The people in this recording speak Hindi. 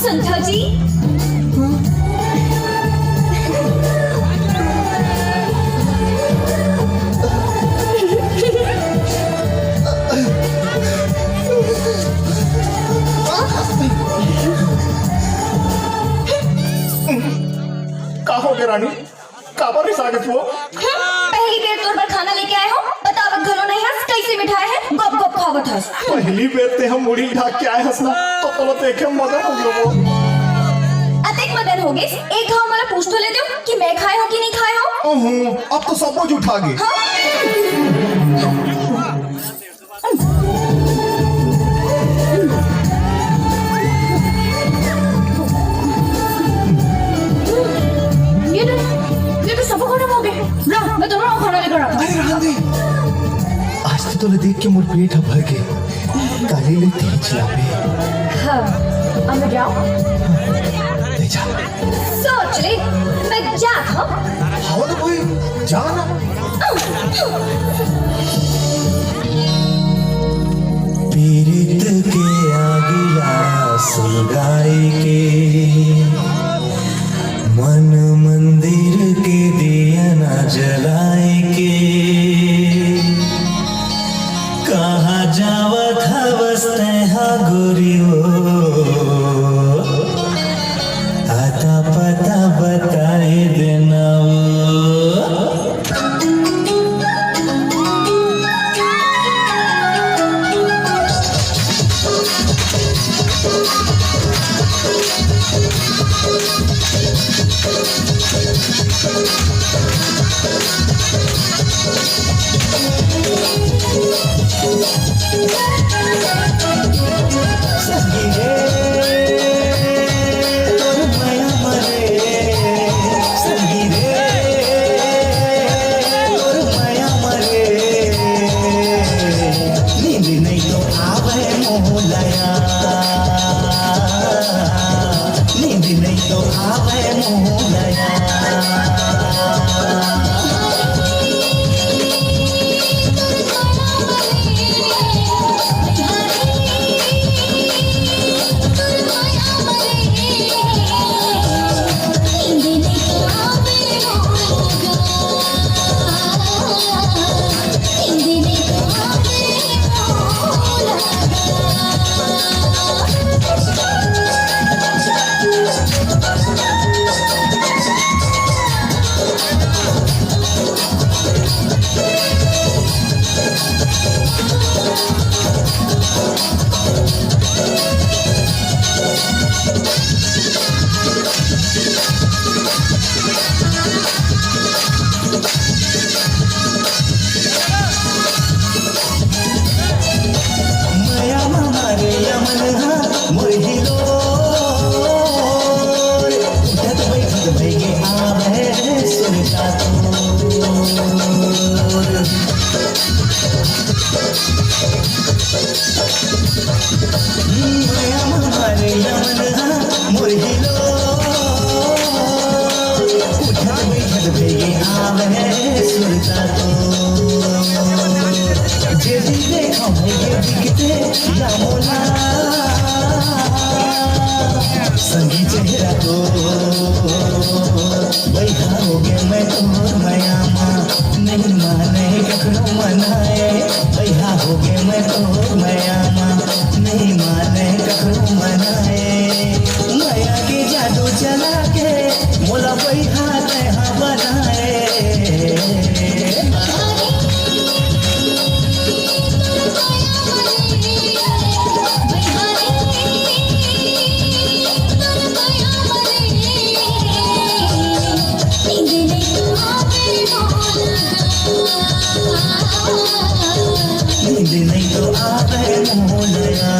संध्या जी। का हो गया रानी? काबर रे सागत वो? पहली बेर तोर पर खाना लेके आए हो, बतावत घरो नहीं हस, कैसे मिठाई है, गप गप खावत हस। पहली बेर ते हम मुड़ी ढाक के आए हसना, तो देखे मदन हो गयो वो। अतेक मदन हो गए, एक घाव मला पूछ तो ले दो कि मैं खाए हो कि नहीं खाए हो। अब तो सब कुछ उठा गए। ये तो सब खत्म हो गए। ला, मैं तुम्हारा खाना लेकर आता हूँ। अरे रहने दे। आज तो तोले देख के मोर पेट भर गए। काली ले तेज लावे। हाँ, अब मैं जाऊँ? ले जा। सोच ले, मैं जाता हूँ। हाँ तो भाई, जाना। पीरित के आगिला सुलगाए के मन मंदिर के दिया न जलाए के कहा जावत हवस्ते हा गोरियो आता पता बताए देना संगी चेहरा तो बैठा हो गया मैं तोर मयामा नहीं माने कखनो मनाए बैठा हो गया मैं तोर मयामा नहीं माने कखनो मनाए माया के जादू चला के मोला बैठा तहा बनाए नहीं तो आवे मोलया